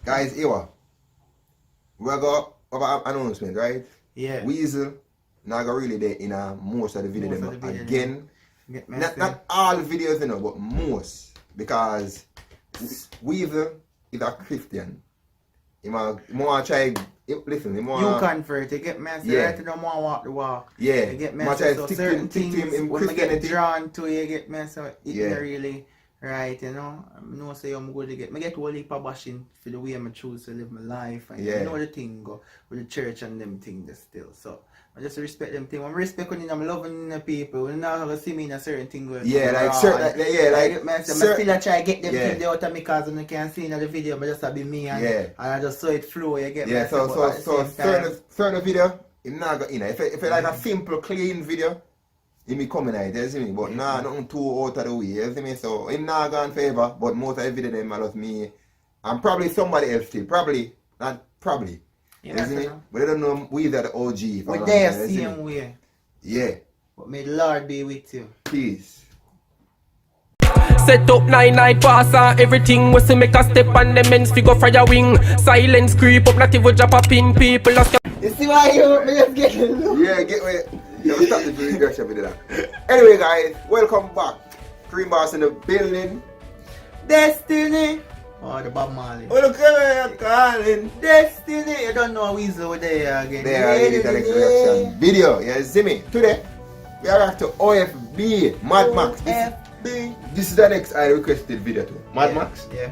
Guys, here we got our announcement, right? Yeah. Weasel now got really there in most of the video again. Get Not all videos, but most, because Weasel is a Christian. He want to try. Listen, he want. You convert, you get messy. Yeah. Right, you don't want to walk the walk. Yeah. You get messy. So certain things when we get drawn to, you get messy. It's not really right, you know. I know say I'm good to get. I get a whole heap of bashing for the way I choose to live my life, and you know the thing go with the church and them things still. So I just respect them thing. I'm respecting them, I'm loving the people. When now gonna see me in a certain thing where like I still try to get them things out of me because when you can see in the video, but just be me and I just saw it flow. You get me? So certain video, it not got in. If it like a simple clean video, it may come in, you see me? But nothing too out of the way, you see me? So it not gone favor, but most of the video them are me and probably somebody else still. Probably. You see me? But I don't know we are the OG. We're there same way. Yeah. But may the Lord be with you. Peace. Set up 9 pass and everything was to make a step and the men's figure fire wing. Silence creep up, not even drop a pin. People just you see why you just get it? Yeah, get away. Yeah, we stop the regression with that. Anyway, guys, welcome back. Cream Boss in the building. Destiny. Oh, the Bob Marley. Oh, look at me, calling. Destiny. You don't know Weasel over there again. There is the reaction video. You see me? Today, we are back to OFB, Mad Max. This is the next I requested video too. Mad Max? Yeah.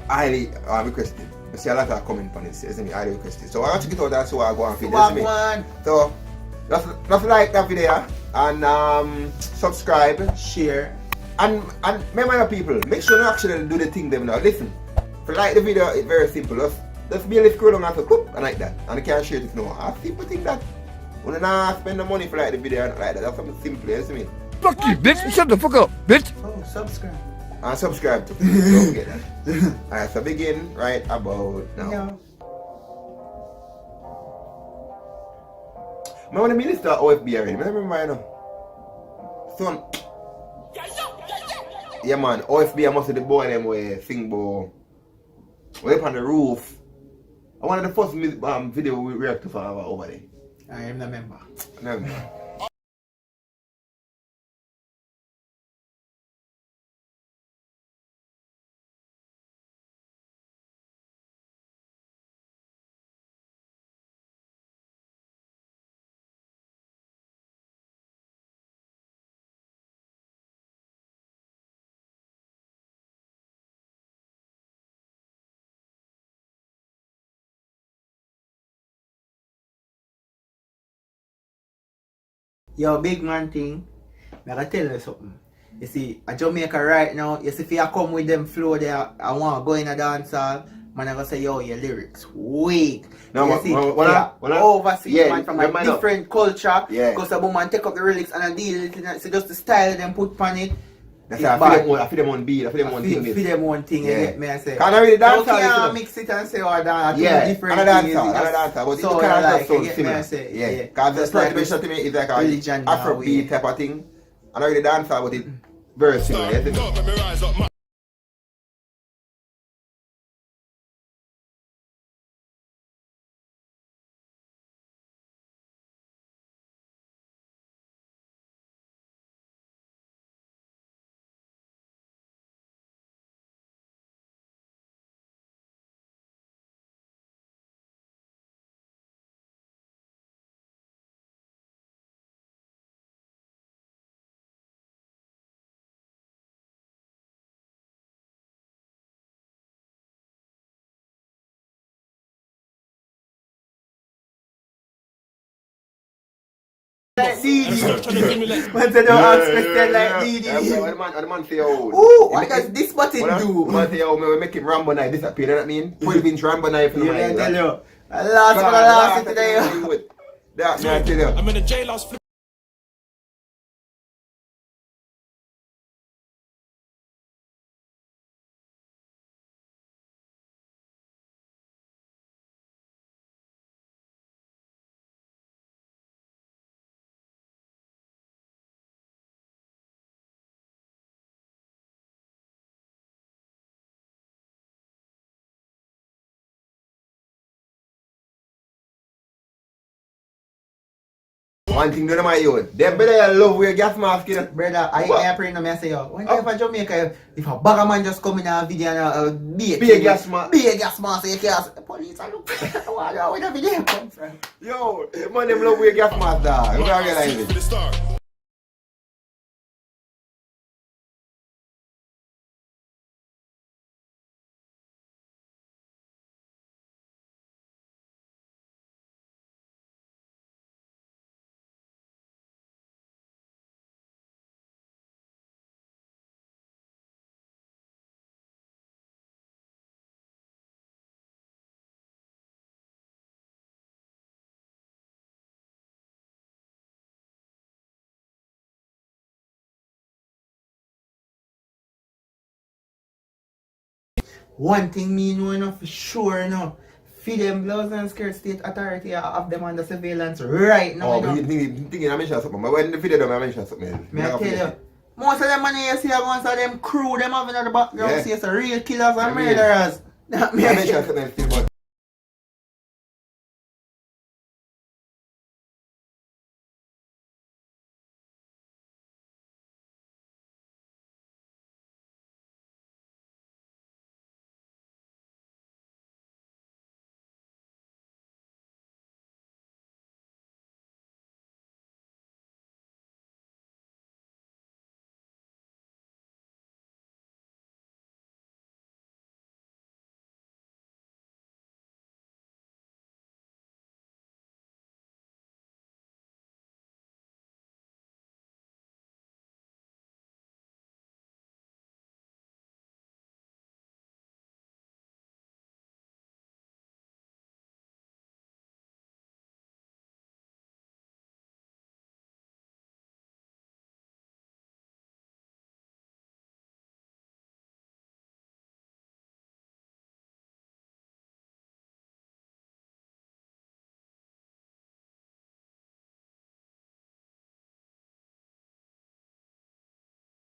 I requested. I see a lot of comment on this, isn't it? I requested. So I want to get out that so I go and feed this. So just like that video and subscribe, share. And remember people, make sure you actually do the thing them now. Listen, if you like the video, it's very simple. Just be a little scroll on and click and like that. And you can share it if you know. A simple thing that when you not spend the money for like the video and like that. That's something simple, you see me? Fuck you, bitch! Shut the fuck up, bitch! Oh, subscribe. And subscribe to don't forget that. Alright, so begin right about now. Yeah. I want to minister OFB already. I remember you know. Son. Yeah man, OFB I must have the boy them way sing boy. Way up on the roof. I one of the first video we react to for over there. I am the member. No. Yo, big man thing, I gotta tell you something. You see, at Jamaica right now, you see if you come with them flow there, I want to go in a dance hall, man I gonna say, yo, your lyrics weak. No, you see, overseas man from a different culture, because a woman take up the lyrics and I deal with it, so just the style them put on it. That's I feel them on beat, I feel them on thing. I feel them on thing, you get me, I say. Can I really dance hall? You can't mix it and say, oh, that's different things. But so it kind of like, sound similar. Yeah, because the translation to me is like a Afrobeat type of thing. And I really dance hall, but it's very similar. Like DD. Man said don't expect like DD. What the man say, oh. Ooh, what does this button do? Man say, oh, we make him Rambo knife disappear, you know what I mean? 12-inch Rambo knife in the mind. Yeah, I tell you. I lost it today. That, I tell you. I'm in a jailhouse. One thing to my youth. Them better love wear gas mask, you know. Brother, I ain't praying no me say yo. One time for Jamaica, if a bag man just come in a video and Be a gas mask. Be a gas mask, you can't. The police are look. Where the video come from? Yo, the man them love wear gas mask, dog. You don't realize it. One thing me know enough for sure now. Feed them blouse and skirt state authority have them under surveillance right now. Oh, but you thinking I mentioned something. But when the video done, I mentioned something. Me I tell you, most of them money you see most of them crew them having at the background see it's a real killers and murderers. I mentioned something still, but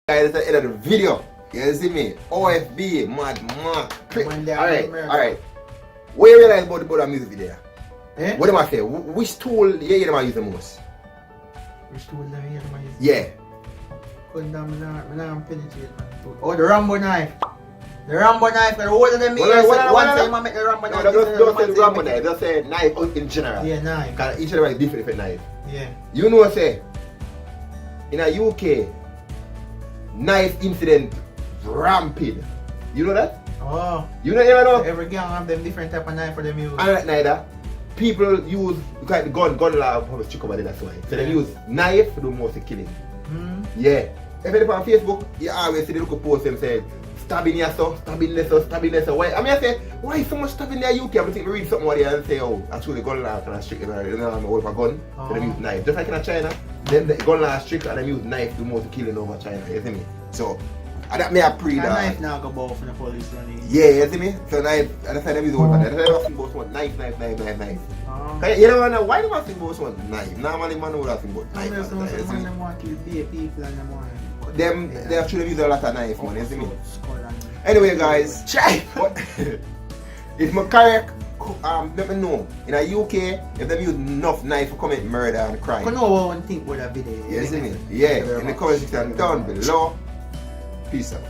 guys, that's the end of the video. You see me? OFB, mad. Alright. What you realize about the music video? Eh? What am I say? Which tool you hear them use the most? Which tool them here them use? Yeah. Couldn't I'm penetrate man. Oh, the Rambo knife. The Rambo knife, the whole of them here. One time I make the Rambo knife. No, don't say the Rambo knife, just say knife in general. Yeah, knife. Because each of them is different knife. Yeah. You know, say, in a UK, knife incident rampant. You know that? Oh. You know ever know? Every gang have them different type of knife for them use. And neither. People use because the gun law have strict over there, that's why. So they use knife to do most of the killing. Yeah. If you look on Facebook, you always see the local post them saying stabbing here so, stabbing there so, stabbing there so. Why? I mean I say, why is so much stabbing there UK? I think we read something over there and say, oh, actually the gun law kind of strict, you know, hold for gun, so they use knife. Just like in China, then the gun law is strict and they use knife to do most of the killing over China, you see me? So that may have pre that. Knife now go both in the police running. Yeah, you see me? So knife, and that's why they use over there. That's why they think about one knife. You don't know why do I think about one knife? Normally man would have think about knife. Them want to kill people and them want. They actually use a lot of knife, man, you see me? Anyway guys, if my correct, let me know. In the UK, if they use enough knife for commit murder and crime. I know what one thing about that video. You see me? Yeah, in the comment section down below. Peace out.